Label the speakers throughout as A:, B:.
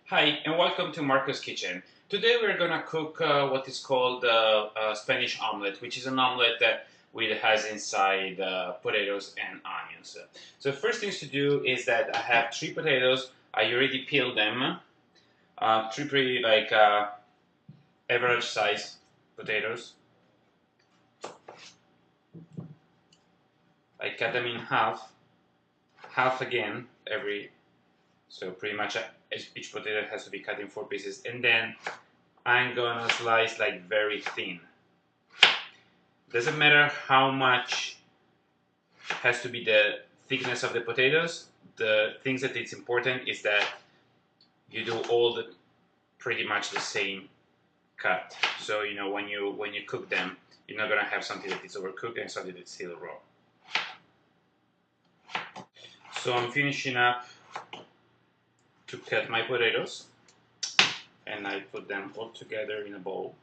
A: Hi, and welcome to Marco's Kitchen. Today we're gonna cook what is called Spanish omelette, which is an omelette that has inside potatoes and onions. So the first things to do is that I have three potatoes. I already peeled them. Three pretty average size potatoes. I cut them in half, half again every. So pretty much each potato has to be cut in four pieces, and then I'm gonna slice like very thin. Doesn't matter how much has to be the thickness of the potatoes. The things that it's important is that you do all the pretty much the same cut. So you know when you cook them, you're not gonna have something that is overcooked and something that's still raw. So I'm finishing up to cut my potatoes, and I put them all together in a bowl.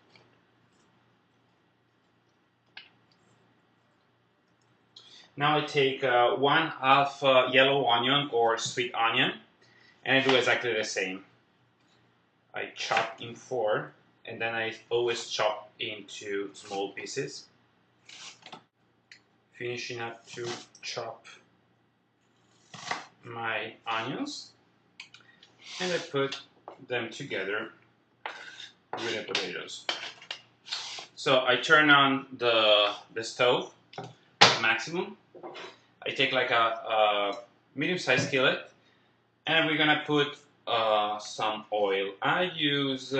A: Now I take 1/2 yellow onion or sweet onion, and I do exactly the same. I chop in four, and then I always chop into small pieces. Finishing up to chop my onions, and I put them together with the potatoes. So I turn on the stove maximum. I take like a medium-sized skillet, and we're gonna put some oil. I use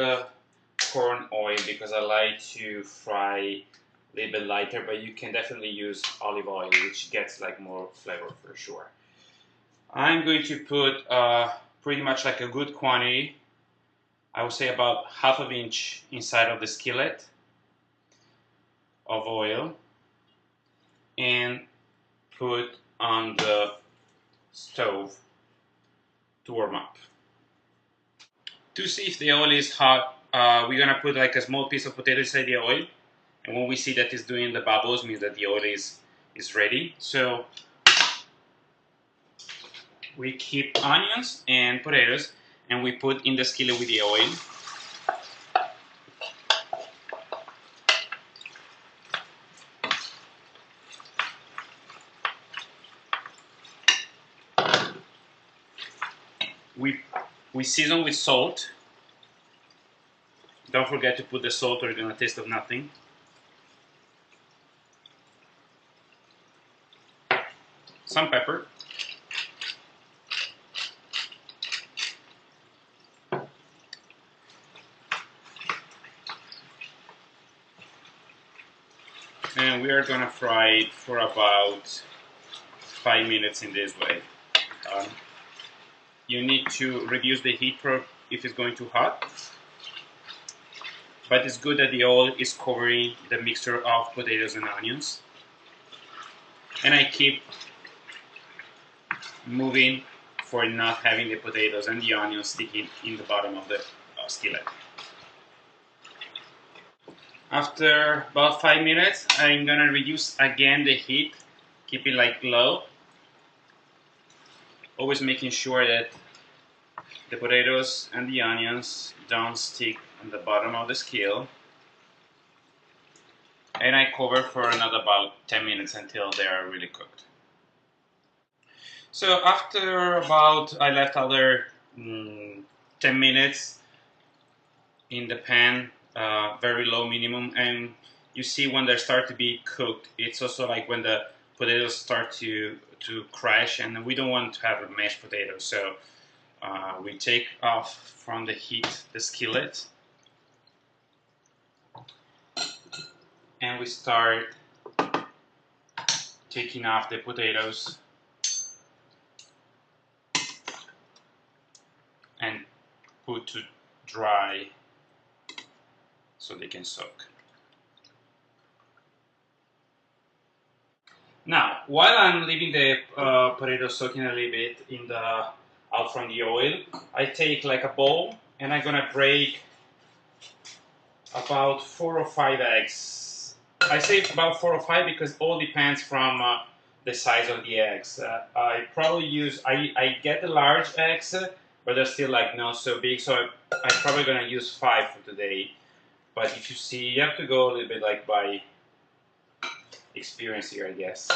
A: corn oil because I like to fry a little bit lighter, but you can definitely use olive oil, which gets like more flavor for sure. I'm going to put pretty much like a good quantity. I would say about 1/2 inch inside of the skillet of oil, and put on the stove to warm up. To see if the oil is hot, we're gonna put like a small piece of potato inside the oil, and when we see that it's doing the bubbles, means that the oil is ready. So we keep onions and potatoes, and we put in the skillet with the oil. We season with salt. Don't forget to put the salt, or you're gonna taste of nothing. Some pepper. And we are gonna fry it for about 5 minutes in this way. You need to reduce the heat if it's going too hot. But it's good that the oil is covering the mixture of potatoes and onions. And I keep moving for not having the potatoes and the onions sticking in the bottom of the skillet. After about 5 minutes, I'm gonna reduce again the heat, keep it like low. Always making sure that the potatoes and the onions don't stick on the bottom of the skillet. And I cover for another about 10 minutes until they are really cooked. So after about, I left other 10 minutes in the pan, very low minimum, and you see when they start to be cooked, it's also like when the potatoes start to crash, and we don't want to have a mashed potato, so we take off from the heat the skillet, and we start taking off the potatoes and put to dry so they can soak. Now, while I'm leaving the potatoes soaking a little bit out from the oil, I take like a bowl, and I'm gonna break about 4 or 5 eggs. I say about 4 or 5 because all depends from the size of the eggs. I probably I get the large eggs but they're still like not so big. So I'm probably gonna use 5 for today. But if you see, you have to go a little bit like by experience here, I guess.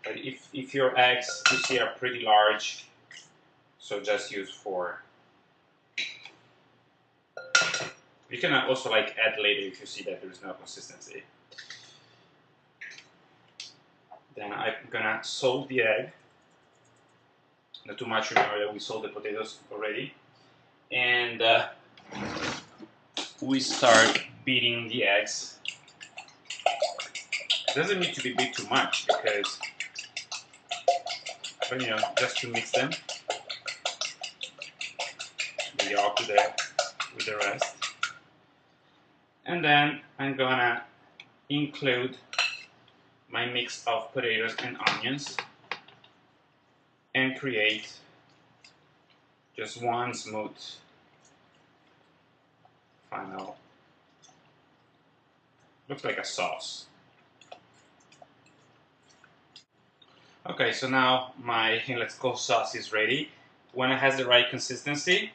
A: But if your eggs you see are pretty large, so just use 4. You can also like add later if you see that there's no consistency. Then I'm gonna salt the egg. Not too much, remember that we salt the potatoes already. And we start beating the eggs. It doesn't need to be beat too much because, but you know, just to mix them. The yolk with the rest. And then I'm gonna include my mix of potatoes and onions and create just one smooth final. Looks like a sauce. Okay, so now my let's go sauce is ready. When it has the right consistency.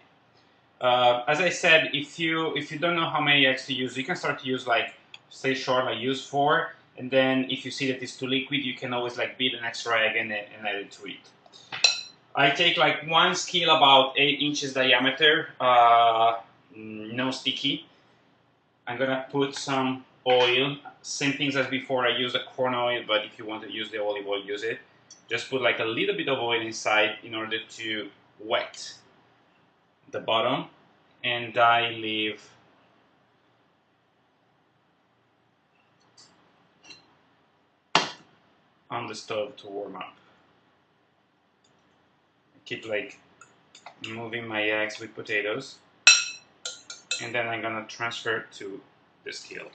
A: As I said, if you don't know how many eggs to use, you can start to use like stay short, like use 4, and then if you see that it's too liquid, you can always like beat an extra egg and add it to it. I take like one skillet about 8 inches diameter, no sticky. I'm gonna put some oil, same things as before. I use the corn oil, but if you want to use the olive oil, use it. Just put like a little bit of oil inside in order to wet the bottom, and I leave on the stove to warm up. Keep like moving my eggs with potatoes, and then I'm gonna transfer it to the skillet.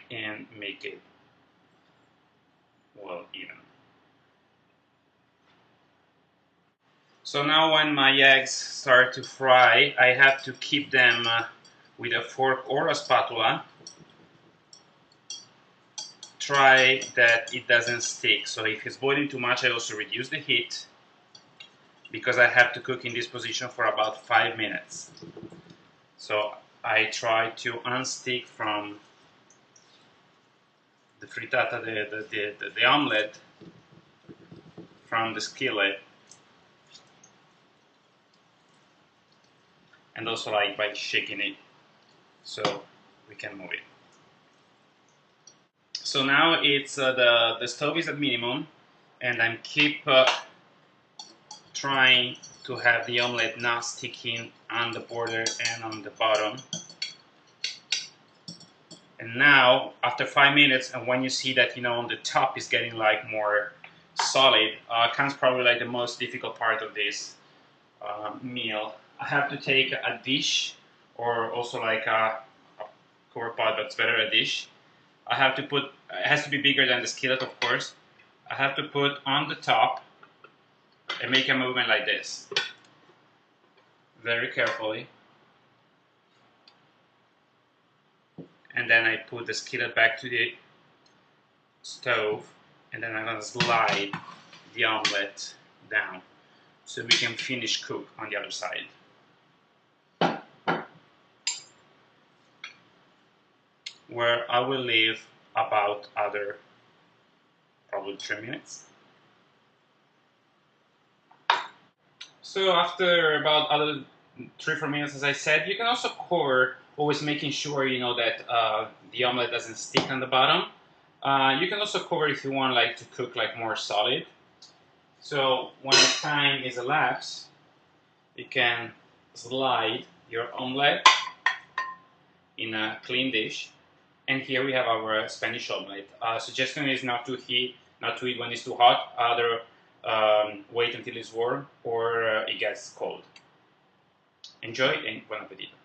A: And make it well even. So now when my eggs start to fry, I have to keep them with a fork or a spatula. Try that it doesn't stick. So if it's boiling too much, I also reduce the heat because I have to cook in this position for about 5 minutes. So I try to unstick from the frittata, the omelette from the skillet, and also like by shaking it so we can move it. So now it's the stove is at minimum, and I'm keep trying to have the omelette not sticking on the border and on the bottom. And now, after 5 minutes, and when you see that, you know, on the top is getting like more solid, comes probably like the most difficult part of this meal. I have to take a dish, or also like a cover pot, but it's better a dish. I have to put, it has to be bigger than the skillet, of course. I have to put on the top and make a movement like this. Very carefully. And then I put the skillet back to the stove, and then I'm gonna slide the omelette down so we can finish cook on the other side. Where I will leave about other probably 3 minutes. So after about other 3-4 minutes, as I said, you can also cover, always making sure you know that the omelette doesn't stick on the bottom. You can also cover if you want like to cook like more solid. So when the time is elapsed, you can slide your omelette in a clean dish. And here we have our Spanish omelette. Suggestion is not to eat when it's too hot. Either wait until it's warm or it gets cold. Enjoy and buen apetito.